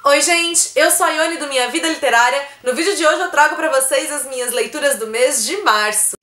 Oi gente, eu sou a Ione do Minha Vida Literária. No vídeo de hoje eu trago pra vocês as minhas leituras do mês de março.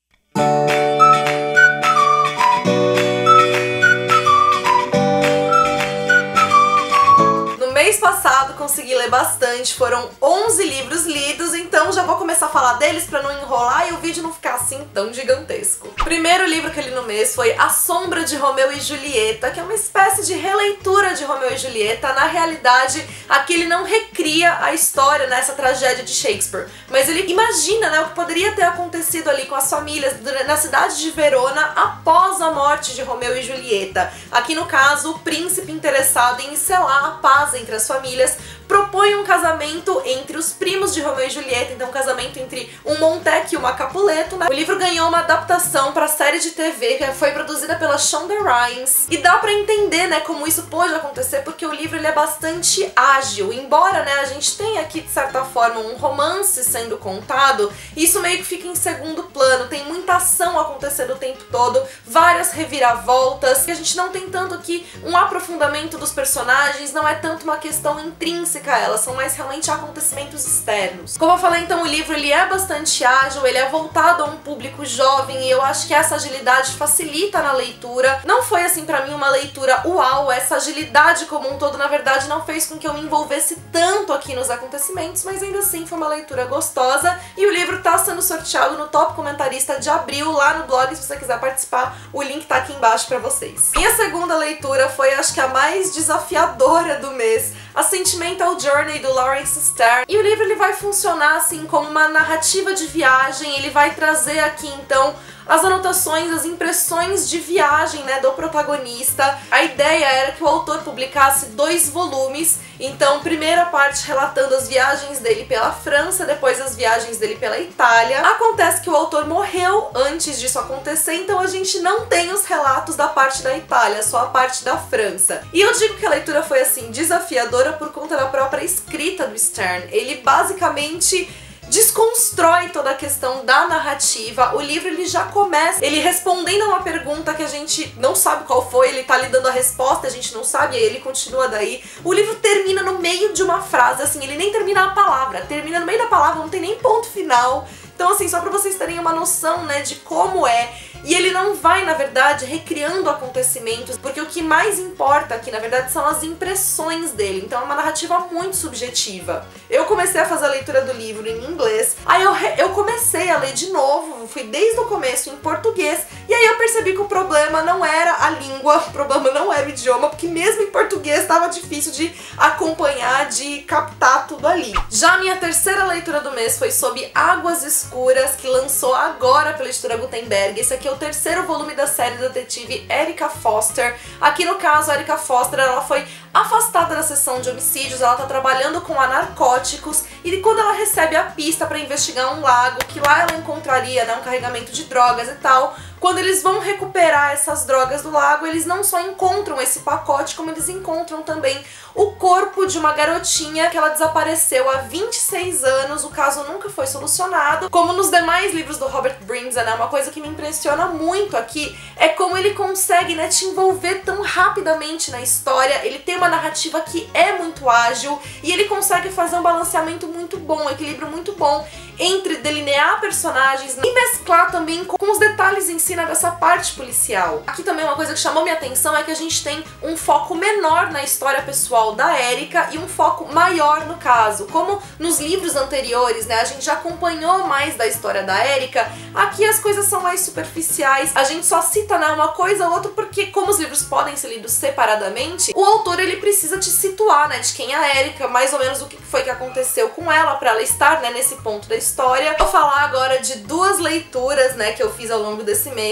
Mês passado consegui ler bastante, foram 11 livros lidos, então já vou começar a falar deles pra não enrolar e o vídeo não ficar assim tão gigantesco. O primeiro livro que eu li no mês foi A Sombra de Romeu e Julieta, que é uma espécie de releitura de Romeu e Julieta. Na realidade, aqui ele não recria a história nessa tragédia de Shakespeare, mas ele imagina, né, o que poderia ter acontecido ali com as famílias na cidade de Verona após a morte de Romeu e Julieta. Aqui no caso, o príncipe interessado em selar a paz entre as famílias propõe um casamento entre os primos de Romeu e Julieta, então um casamento entre um Montec e uma Capuleto. O livro ganhou uma adaptação para a série de TV que foi produzida pela Shonda Rhimes, e dá pra entender, né, como isso pode acontecer, porque o livro ele é bastante ágil. Embora, né, a gente tenha aqui de certa forma um romance sendo contado, isso meio que fica em segundo plano, tem muita ação acontecendo o tempo todo, várias reviravoltas, e a gente não tem tanto aqui um aprofundamento dos personagens, não é tanto uma questão intrínseca a elas, são mais realmente acontecimentos externos. Como eu falei, então o livro ele é bastante ágil, ele é voltado a um público jovem e eu acho que essa agilidade facilita na leitura. Não foi assim pra mim uma leitura uau, essa agilidade como um todo na verdade não fez com que eu me envolvesse tanto aqui nos acontecimentos, mas ainda assim foi uma leitura gostosa e o livro tá sendo sorteado no Top Comentarista de abril lá no blog, se você quiser participar, o link tá aqui embaixo pra vocês. Minha segunda leitura foi acho que a mais desafiadora do mês, A Sentimental Journey, do Laurence Sterne. E o livro ele vai funcionar assim como uma narrativa de viagem, ele vai trazer aqui então as anotações, as impressões de viagem, né, do protagonista. A ideia era que o autor publicasse 2 volumes, então primeira parte relatando as viagens dele pela França, depois as viagens dele pela Itália. Acontece que o autor morreu antes disso acontecer, então a gente não tem os relatos da parte da Itália, só a parte da França. E eu digo que a leitura foi assim desafiadora por conta da própria escrita do Sterne. Ele basicamente desconstrói toda a questão da narrativa. O livro ele já começa ele respondendo a uma pergunta que a gente não sabe qual foi, ele tá lhe dando a resposta, a gente não sabe, e aí ele continua daí. O livro termina no meio de uma frase, assim, ele nem termina a palavra, termina no meio da palavra, não tem nem ponto final. Então assim, só pra vocês terem uma noção, né, de como é. E ele não vai, na verdade, recriando acontecimentos, porque o que mais importa aqui, na verdade, são as impressões dele. Então é uma narrativa muito subjetiva. Eu comecei a fazer a leitura do livro em inglês, aí eu comecei a ler de novo, fui desde o começo em português, e aí eu percebi que o problema não era a língua, o problema não era o idioma, porque mesmo em português estava difícil de acompanhar, de captar tudo ali. Já a minha terceira leitura do mês foi sobre Águas Escuras, que lançou agora pela editora Gutenberg. Esse aqui é o terceiro volume da série da detetive Erica Foster. Aqui no caso, a Erica Foster ela foi afastada da seção de homicídios, ela tá trabalhando com narcóticos, e quando ela recebe a pista para investigar um lago, que lá ela encontraria, né, um carregamento de drogas e tal, quando eles vão recuperar essas drogas do lago, eles não só encontram esse pacote, como eles encontram também o corpo de uma garotinha que ela desapareceu há 26 anos, o caso nunca foi solucionado. Como nos demais livros do Robert Brinson, né, uma coisa que me impressiona muito aqui é como ele consegue, né, te envolver tão rapidamente na história. Ele tem uma narrativa que é muito ágil e ele consegue fazer um balanceamento muito bom, um equilíbrio muito bom entre delinear personagens e mesclar também com os detalhes em si dessa parte policial. Aqui também uma coisa que chamou minha atenção é que a gente tem um foco menor na história pessoal da Erica e um foco maior no caso. Como nos livros anteriores, né, a gente já acompanhou mais da história da Erica, aqui as coisas são mais superficiais, a gente só cita, né, uma coisa ou outra porque como os livros podem ser lidos separadamente, o autor ele precisa te situar, né, de quem é a Erica, mais ou menos o que foi que aconteceu com ela pra ela estar, né, nesse ponto da história. Vou falar agora de 2 leituras, né, que eu fiz ao longo desse mês,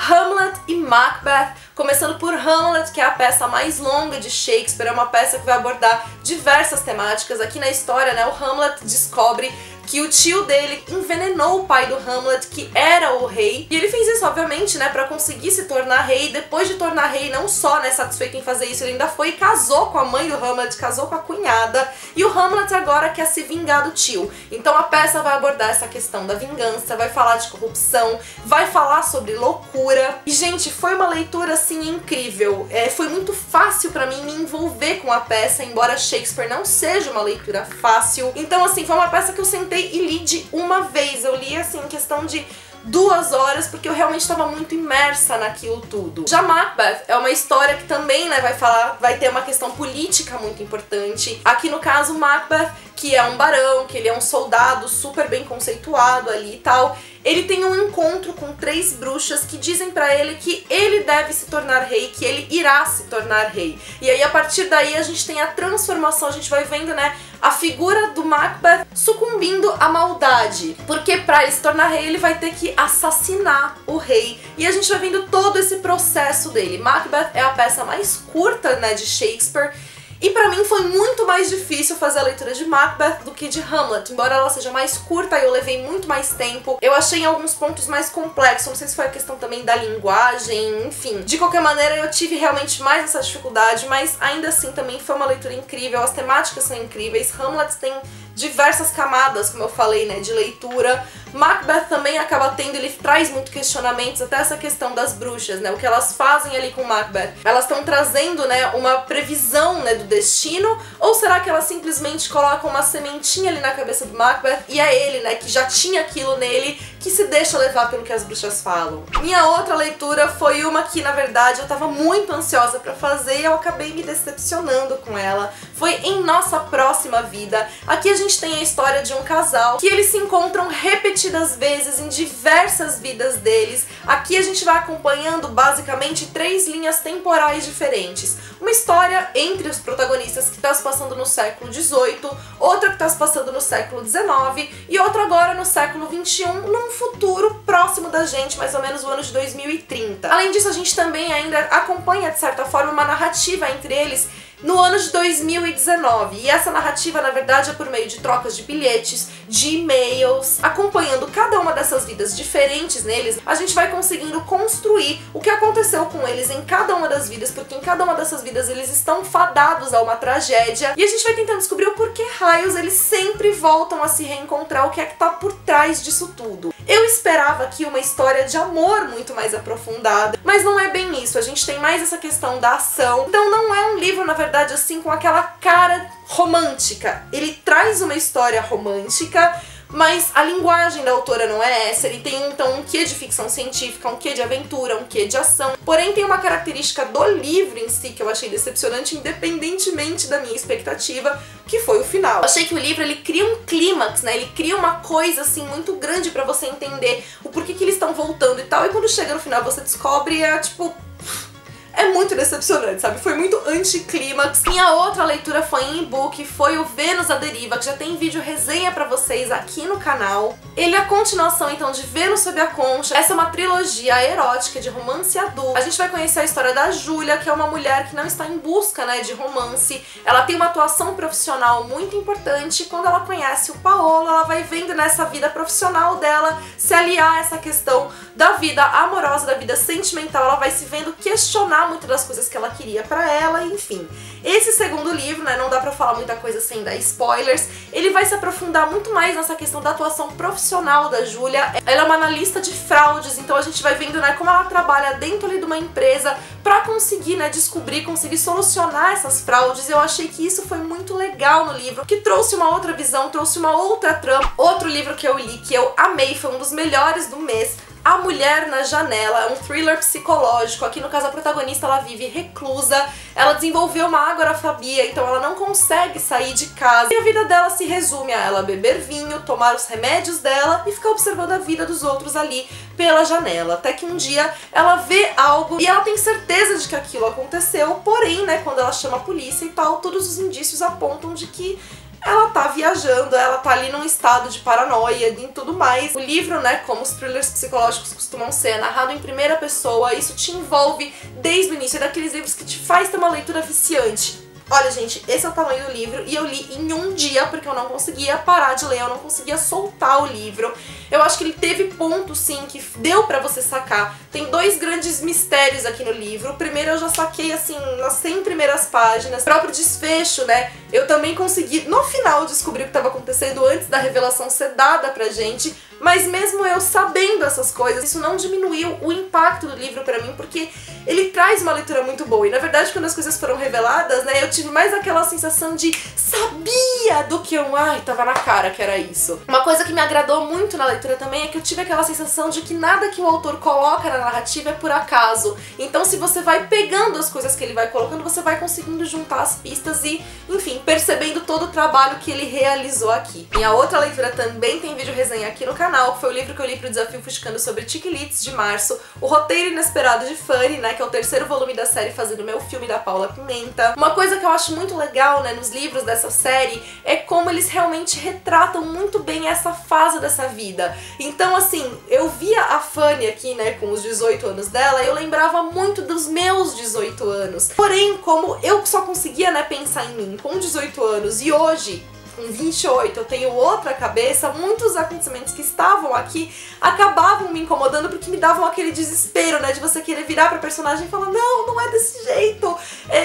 Hamlet e Macbeth. Começando por Hamlet, que é a peça mais longa de Shakespeare, é uma peça que vai abordar diversas temáticas. Aqui na história, né, o Hamlet descobre que o tio dele envenenou o pai do Hamlet, que era o rei, e ele fez isso, obviamente, né, pra conseguir se tornar rei. Depois de tornar rei, não só, né, satisfeito em fazer isso, ele ainda foi e casou com a mãe do Hamlet, casou com a cunhada, e o Hamlet agora quer se vingar do tio. Então a peça vai abordar essa questão da vingança, vai falar de corrupção, vai falar sobre loucura. E, gente, foi uma leitura, assim, incrível. Foi muito fácil pra mim me envolver com a peça, embora Shakespeare não seja uma leitura fácil. Então, assim, foi uma peça que eu sentei e li de uma vez. Eu li, assim, em questão de 2 horas, porque eu realmente estava muito imersa naquilo tudo. Já Macbeth é uma história que também, né, vai ter uma questão política muito importante. Aqui no caso, Macbeth, que é um barão, que ele é um soldado super bem conceituado ali e tal, ele tem um encontro com 3 bruxas que dizem pra ele que ele deve se tornar rei, que ele irá se tornar rei. E aí, a partir daí, a gente tem a transformação, a gente vai vendo, né, a figura do Macbeth sucumbindo à maldade. Porque pra ele se tornar rei, ele vai ter que assassinar o rei. E a gente vai vendo todo esse processo dele. Macbeth é a peça mais curta, né, de Shakespeare. E pra mim foi muito mais difícil fazer a leitura de Macbeth do que de Hamlet. Embora ela seja mais curta e eu levei muito mais tempo, eu achei em alguns pontos mais complexos. Não sei se foi a questão também da linguagem, enfim. De qualquer maneira, eu tive realmente mais essa dificuldade, mas ainda assim também foi uma leitura incrível. As temáticas são incríveis. Hamlet tem diversas camadas, como eu falei, né, de leitura. Macbeth também acaba tendo, ele traz muito questionamentos, até essa questão das bruxas, né, o que elas fazem ali com Macbeth. Elas estão trazendo, né, uma previsão, né, do destino, ou será que elas simplesmente colocam uma sementinha ali na cabeça do Macbeth e é ele, né, que já tinha aquilo nele, que se deixa levar pelo que as bruxas falam. Minha outra leitura foi uma que, na verdade, eu tava muito ansiosa pra fazer e eu acabei me decepcionando com ela. Foi Em Nossa Próxima Vida. Aqui a gente tem a história de um casal que eles se encontram repetidas vezes em diversas vidas deles. Aqui a gente vai acompanhando basicamente 3 linhas temporais diferentes. Uma história entre os protagonistas que está se passando no século XVIII, outra que está se passando no século XIX e outra agora no século XXI, num futuro próximo da gente, mais ou menos o ano de 2030. Além disso, a gente também ainda acompanha, de certa forma, uma narrativa entre eles no ano de 2019. E essa narrativa, na verdade, é por meio de trocas de bilhetes, de e-mails, acompanhando cada uma dessas vidas diferentes neles, a gente vai conseguindo construir o que aconteceu com eles em cada uma das vidas, porque em cada uma dessas vidas eles estão fadados a uma tragédia, e a gente vai tentando descobrir o porquê raios eles sempre voltam a se reencontrar, o que é que tá por trás disso tudo. Eu esperava aqui uma história de amor muito mais aprofundada, mas não é bem isso. A gente tem mais essa questão da ação. Então não é um livro, na verdade, assim, com aquela cara romântica. Ele traz uma história romântica, mas a linguagem da autora não é essa. Ele tem, então, um quê de ficção científica, um quê de aventura, um quê de ação. Porém, tem uma característica do livro em si que eu achei decepcionante, independentemente da minha expectativa, que foi o final. Eu achei que o livro, ele cria um clímax, né? Ele cria uma coisa, assim, muito grande pra você entender o porquê que eles estão voltando e tal. E quando chega no final, você descobre, tipo... é muito decepcionante, sabe? Foi muito anticlímax. Minha outra leitura foi em e-book, foi o Vênus à Deriva, que já tem vídeo resenha pra vocês aqui no canal. Ele é a continuação, então, de Vênus sob a Concha. Essa é uma trilogia erótica de romance adulto. A gente vai conhecer a história da Júlia, que é uma mulher que não está em busca, né, de romance. Ela tem uma atuação profissional muito importante. Quando ela conhece o Paolo, ela vai vendo nessa vida profissional dela se aliar a essa questão da vida amorosa, da vida sentimental. Ela vai se vendo questionar muitas das coisas que ela queria pra ela, enfim. Esse segundo livro, né, não dá pra falar muita coisa sem dar spoilers, ele vai se aprofundar muito mais nessa questão da atuação profissional da Júlia. Ela é uma analista de fraudes, então a gente vai vendo, né, como ela trabalha dentro ali de uma empresa pra conseguir, né, descobrir, conseguir solucionar essas fraudes. Eu achei que isso foi muito legal no livro, que trouxe uma outra visão, trouxe uma outra trama. Outro livro que eu li, que eu amei, foi um dos melhores do mês, A Mulher na Janela. É um thriller psicológico. Aqui no caso a protagonista, ela vive reclusa, ela desenvolveu uma agorafobia, então ela não consegue sair de casa e a vida dela se resume a ela beber vinho, tomar os remédios dela e ficar observando a vida dos outros ali pela janela, até que um dia ela vê algo e ela tem certeza de que aquilo aconteceu, porém, né, quando ela chama a polícia e tal, todos os indícios apontam de que ela tá viajando, ela tá ali num estado de paranoia e tudo mais. O livro, né, como os thrillers psicológicos costumam ser, é narrado em primeira pessoa, isso te envolve desde o início, é daqueles livros que te faz ter uma leitura viciante. Olha, gente, esse é o tamanho do livro e eu li em um dia porque eu não conseguia parar de ler, eu não conseguia soltar o livro. Eu acho que ele teve pontos, sim, que deu pra você sacar. Tem dois grandes mistérios aqui no livro. O primeiro eu já saquei, assim, nas 100 primeiras páginas. O próprio desfecho, né? Eu também consegui, no final, descobrir o que estava acontecendo antes da revelação ser dada pra gente. Mas mesmo eu sabendo essas coisas, isso não diminuiu o impacto do livro pra mim, porque ele traz uma leitura muito boa. E na verdade, quando as coisas foram reveladas, né, eu tive mais aquela sensação de sabia do que eu... Ai, tava na cara que era isso. Uma coisa que me agradou muito na leitura também é que eu tive aquela sensação de que nada que o autor coloca na narrativa é por acaso. Então se você vai pegando as coisas que ele vai colocando, você vai conseguindo juntar as pistas e, enfim, percebendo todo o trabalho que ele realizou aqui. Minha outra leitura também tem vídeo resenha aqui no canal, que foi o livro que eu li pro Desafio Fuxicando sobre Chiquilites, de março, O Roteiro Inesperado de Fanny, né, que é o terceiro volume da série fazendo meu filme da Paula Pimenta. Uma coisa que eu acho muito legal, né, nos livros dessa série é como eles realmente retratam muito bem essa fase dessa vida. Então, assim, eu via a Fanny aqui, né, com os 18 anos dela, eu lembrava muito dos meus 18 anos. Porém, como eu só conseguia, né, pensar em mim com 18 anos e hoje, com 28, eu tenho outra cabeça, muitos acontecimentos que estavam aqui acabavam me incomodando porque me davam aquele desespero, né, de você querer virar pra personagem e falar, não, não é desse jeito,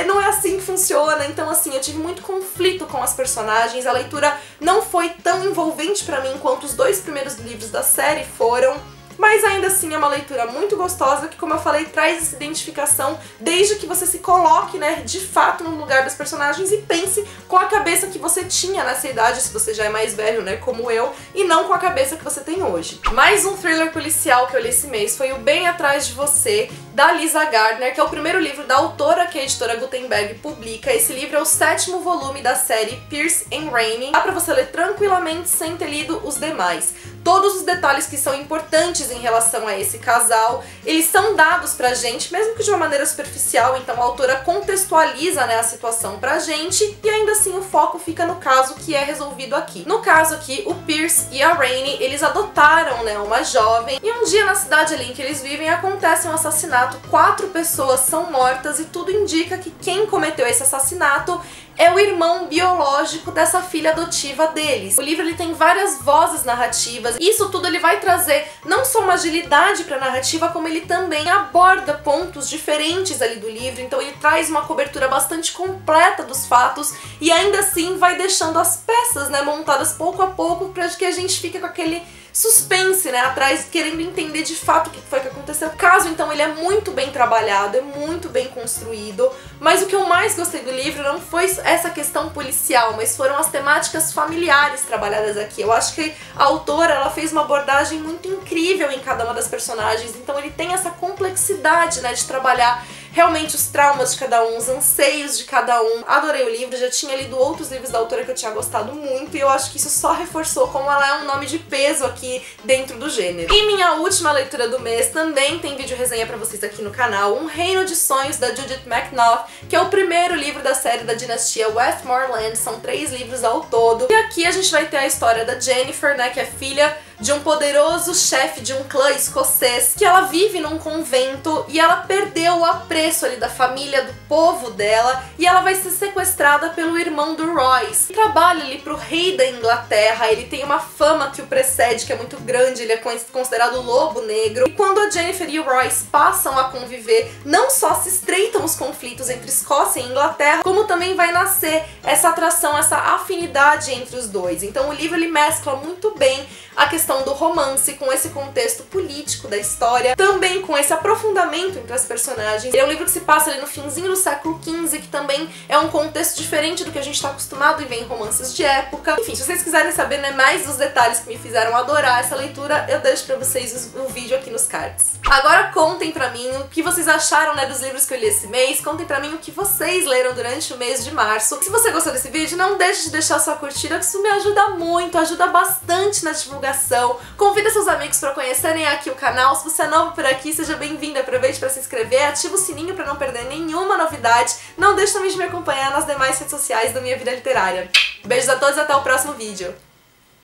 não é assim que funciona. Então, assim, eu tive muito conflito com as personagens, a leitura não foi tão envolvente pra mim quanto os dois primeiros livros da série foram. Mas ainda assim é uma leitura muito gostosa que, como eu falei, traz essa identificação desde que você se coloque, né, de fato no lugar dos personagens e pense com a cabeça que você tinha nessa idade, se você já é mais velho, né, como eu, e não com a cabeça que você tem hoje. Mais um thriller policial que eu li esse mês foi o Bem Atrás de Você, da Lisa Gardner, que é o primeiro livro da autora que a editora Gutenberg publica. Esse livro é o 7º volume da série Pierce and Rainey. Dá pra você ler tranquilamente sem ter lido os demais. Todos os detalhes que são importantes em relação a esse casal, eles são dados pra gente, mesmo que de uma maneira superficial, então a autora contextualiza, né, a situação pra gente, e ainda assim o foco fica no caso que é resolvido aqui. No caso aqui, o Pierce e a Rainey, eles adotaram, né, uma jovem, e um dia na cidade ali em que eles vivem acontece um assassinato, 4 pessoas são mortas e tudo indica que quem cometeu esse assassinato é o irmão biológico dessa filha adotiva deles. O livro ele tem várias vozes narrativas, e isso tudo ele vai trazer não só uma agilidade para a narrativa, como ele também aborda pontos diferentes ali do livro, então ele traz uma cobertura bastante completa dos fatos e ainda assim vai deixando as peças, né, montadas pouco a pouco para que a gente fique com aquele suspense, né, atrás, querendo entender de fato o que foi que aconteceu. O caso, então, ele é muito bem trabalhado, é muito bem construído, mas o que eu mais gostei do livro não foi essa questão policial, mas foram as temáticas familiares trabalhadas aqui. Eu acho que a autora, ela fez uma abordagem muito incrível em cada uma das personagens, então ele tem essa complexidade, né, de trabalhar realmente os traumas de cada um, os anseios de cada um. Adorei o livro, já tinha lido outros livros da autora que eu tinha gostado muito e eu acho que isso só reforçou como ela é um nome de peso aqui dentro do gênero. E minha última leitura do mês também tem vídeo resenha pra vocês aqui no canal, Um Reino de Sonhos, da Judith McNaught, que é o primeiro livro da série da dinastia Westmoreland, são 3 livros ao todo. E aqui a gente vai ter a história da Jennifer, né, que é filha de um poderoso chefe de um clã escocês, que ela vive num convento e ela perdeu o apreço ali da família, do povo dela, e ela vai ser sequestrada pelo irmão do Royce. Ele trabalha ali pro rei da Inglaterra, ele tem uma fama que o precede, que é muito grande, ele é considerado o lobo negro. E quando a Jennifer e o Royce passam a conviver, não só se estreitam os conflitos entre Escócia e Inglaterra, como também vai nascer essa atração, essa afinidade entre os dois. Então o livro ele mescla muito bem a questão do romance com esse contexto político da história, também com esse aprofundamento entre as personagens. É um livro que se passa ali no finzinho do século XV, que também é um contexto diferente do que a gente está acostumado a ver em romances de época. Enfim, se vocês quiserem saber, né, mais dos detalhes que me fizeram adorar essa leitura, eu deixo pra vocês o vídeo aqui nos cards. Agora contem pra mim o que vocês acharam, né, dos livros que eu li esse mês, contem pra mim o que vocês leram durante o mês de março. Se você gostou desse vídeo, não deixe de deixar sua curtida, que isso me ajuda muito, ajuda bastante na divulgação. Convida seus amigos para conhecerem aqui o canal. Se você é novo por aqui, seja bem-vindo. Aproveite para se inscrever, ativa o sininho para não perder nenhuma novidade. Não deixe também de me acompanhar nas demais redes sociais da Minha Vida Literária. Beijos a todos e até o próximo vídeo.